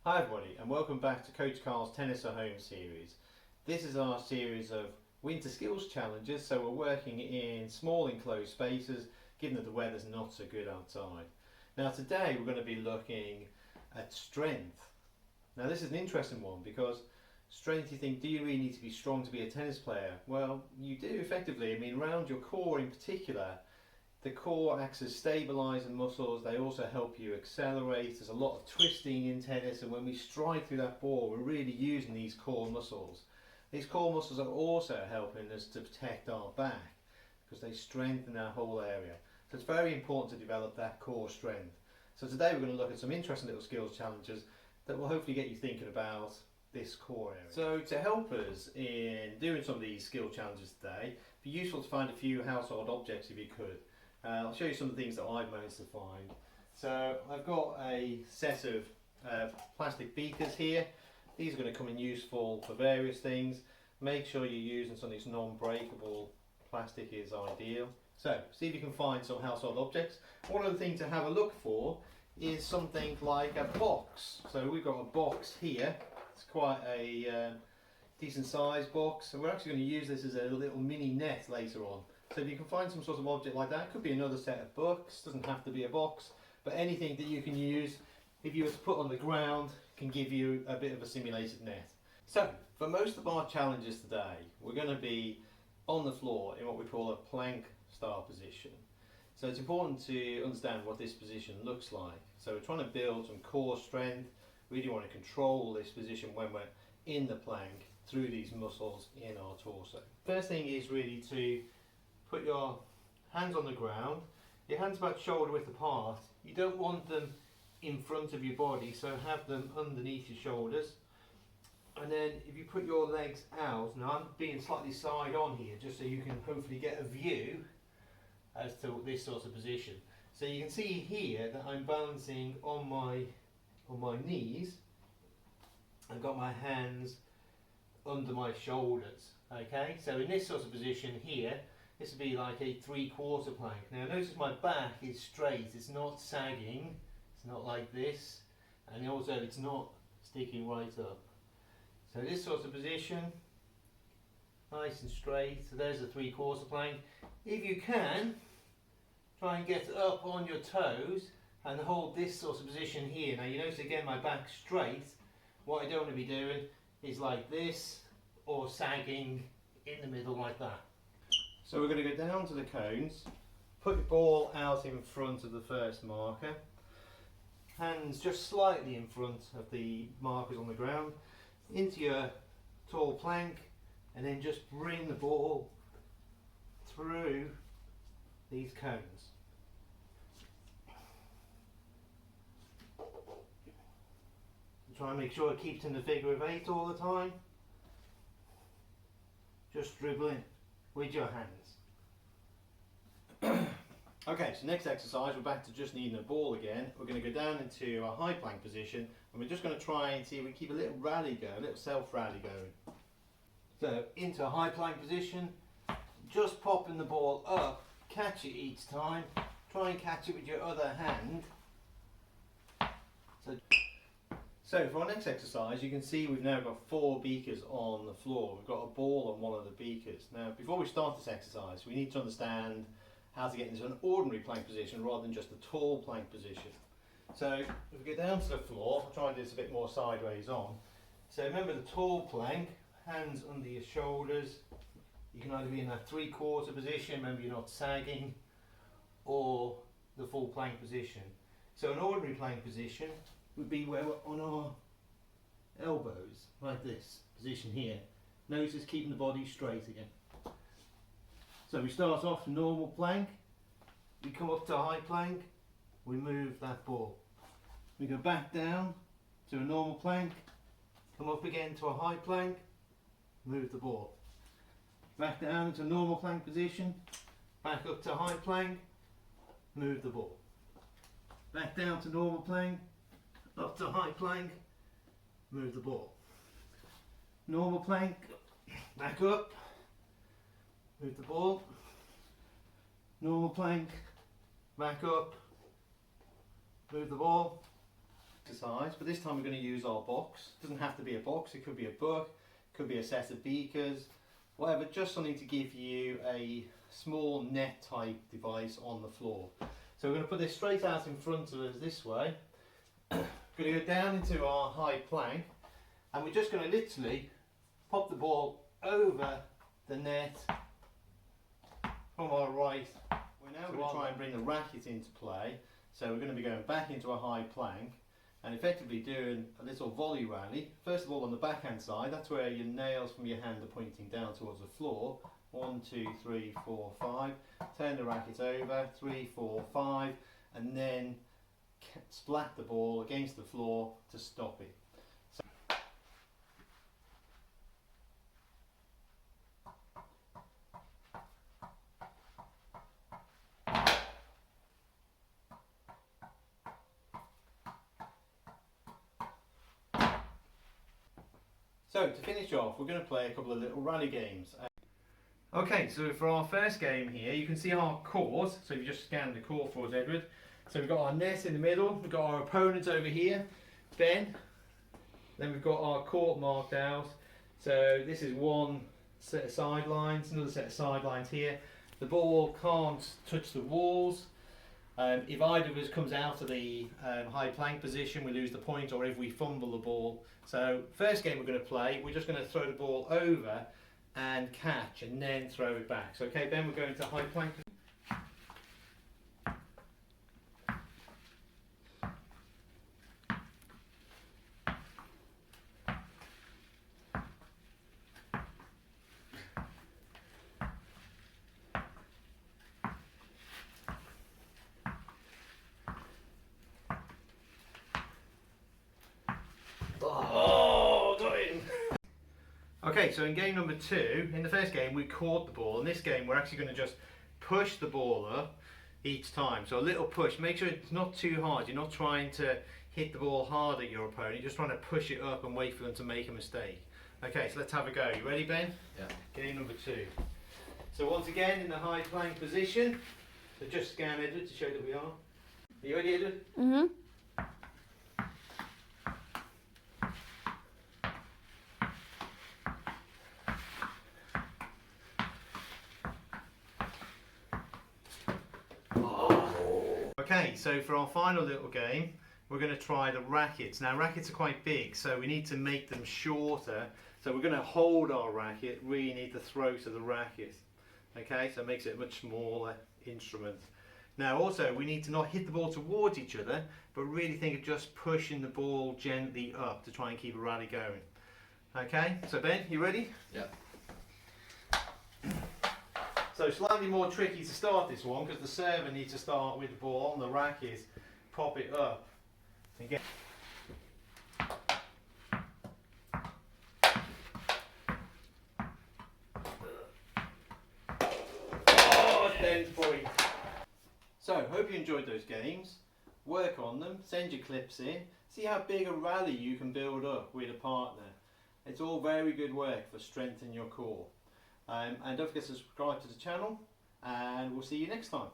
Hi everybody, and welcome back to Coach Carl's Tennis at Home series. This is our series of winter skills challenges, so we're working in small enclosed spaces given that the weather's not so good outside. Now today we're going to be looking at strength. Now this is an interesting one because strength, you think, do you really need to be strong to be a tennis player? Well, you do effectively. I mean, around your core in particular, the core acts as stabilising muscles. They also help you accelerate. There's a lot of twisting in tennis, and when we strike through that ball, we're really using these core muscles. These core muscles are also helping us to protect our back because they strengthen our whole area. So it's very important to develop that core strength. So today we're going to look at some interesting little skills challenges that will hopefully get you thinking about this core area. So to help us in doing some of these skill challenges today, it'd be useful to find a few household objects if you could. I'll show you some of the things that I've managed to find. So I've got a set of plastic beakers here. These are going to come in useful for various things. Make sure you're using something that's non-breakable. Plastic is ideal. So see if you can find some household objects. One other thing to have a look for is something like a box. So we've got a box here. It's quite a decent sized box. And we're actually going to use this as a little mini net later on. So if you can find some sort of object like that, it could be another set of books, doesn't have to be a box, but anything that you can use, if you were to put on the ground, can give you a bit of a simulated net. So for most of our challenges today, we're going to be on the floor in what we call a plank style position. So it's important to understand what this position looks like. So we're trying to build some core strength. We really want to control this position when we're in the plank through these muscles in our torso. First thing is really to put your hands on the ground, your hands about shoulder width apart. You don't want them in front of your body, so have them underneath your shoulders. And then if you put your legs out, now I'm being slightly side on here just so you can hopefully get a view as to this sort of position. So you can see here that I'm balancing on my knees. I've got my hands under my shoulders. Okay, so in this sort of position here, this would be like a 3/4 plank. Now notice my back is straight, it's not sagging, it's not like this, and also it's not sticking right up. So this sort of position, nice and straight. So there's a 3/4 plank. If you can, try and get up on your toes and hold this sort of position here. Now you notice again my back's straight. What I don't want to be doing is like this or sagging in the middle like that. So we're going to go down to the cones, put the ball out in front of the first marker, hands just slightly in front of the markers on the ground, into your tall plank, and then just bring the ball through these cones. Try and make sure it keeps in the figure of 8 all the time. Just dribbling with your hands. Okay, so next exercise, we're back to just needing a ball again. We're going to go down into a high plank position, and we're just going to try and see if we keep a little rally going, a little self rally going. So into a high plank position, just popping the ball up, catch it each time, try and catch it with your other hand. So for our next exercise, you can see we've now got 4 beakers on the floor. We've got a ball on one of the beakers. Now before we start this exercise, we need to understand how to get into an ordinary plank position rather than just a tall plank position. So if we get down to the floor, I'll try and do this a bit more sideways on. So remember the tall plank, hands under your shoulders. You can either be in that 3/4 position, remember you're not sagging, or the full plank position. So an ordinary plank position would be where we're on our elbows, like this position here. Notice keeping the body straight again. So we start off normal plank, we come up to high plank, we move that ball. We go back down to a normal plank, come up again to a high plank, move the ball. Back down into normal plank position, back up to high plank, move the ball. Back down to normal plank, up to high plank, move the ball. Normal plank, back up, move the ball. Normal plank, back up, move the ball. exercise, but this time we're going to use our box. It doesn't have to be a box, it could be a book, it could be a set of beakers, whatever, just something to give you a small net type device on the floor. So we're going to put this straight out in front of us this way. We're going to go down into our high plank, and we're just going to literally pop the ball over the net from our right. We're now going to try and bring the racket into play. So we're going to be going back into a high plank and effectively doing a little volley rally. First of all on the backhand side, that's where your nails from your hand are pointing down towards the floor. 1, 2, 3, 4, 5. Turn the racket over, 3, 4, 5, and then splat the ball against the floor to stop it. So to finish off, we're going to play a couple of little rally games. Okay, so for our first game here, you can see our court. So if you just scan the court for us, Edward. So we've got our net in the middle, we've got our opponent over here, Ben. Then we've got our court marked out. So this is one set of sidelines, another set of sidelines here. The ball can't touch the walls. If either of us comes out of the high plank position, we lose the point, or if we fumble the ball. So first game we're going to play, we're just going to throw the ball over and catch and then throw it back. So okay Ben, we're going to high plank. Oh, got him! Okay, so in game number 2, in the first game we caught the ball. In this game we're actually going to just push the ball up each time. So a little push, make sure it's not too hard. You're not trying to hit the ball hard at your opponent, you're just trying to push it up and wait for them to make a mistake. Okay, so let's have a go. You ready, Ben? Yeah. Game number 2. So once again in the high plank position. So just scan Edward to show that we are. Are you ready, Edward? Mm-hmm. Okay, so for our final little game, we're going to try the rackets. Now rackets are quite big, so we need to make them shorter. So we're going to hold our racket, really need the throat of the racket. Okay, so it makes it a much smaller instrument. Now also, we need to not hit the ball towards each other, but really think of just pushing the ball gently up to try and keep a rally going. Okay, so Ben, you ready? Yeah. So slightly more tricky to start this one because the server needs to start with the ball on the racket, pop it up, and get. Oh, 10 point. So, hope you enjoyed those games. Work on them, send your clips in, see how big a rally you can build up with a partner. It's all very good work for strengthening your core. And don't forget to subscribe to the channel, and we'll see you next time.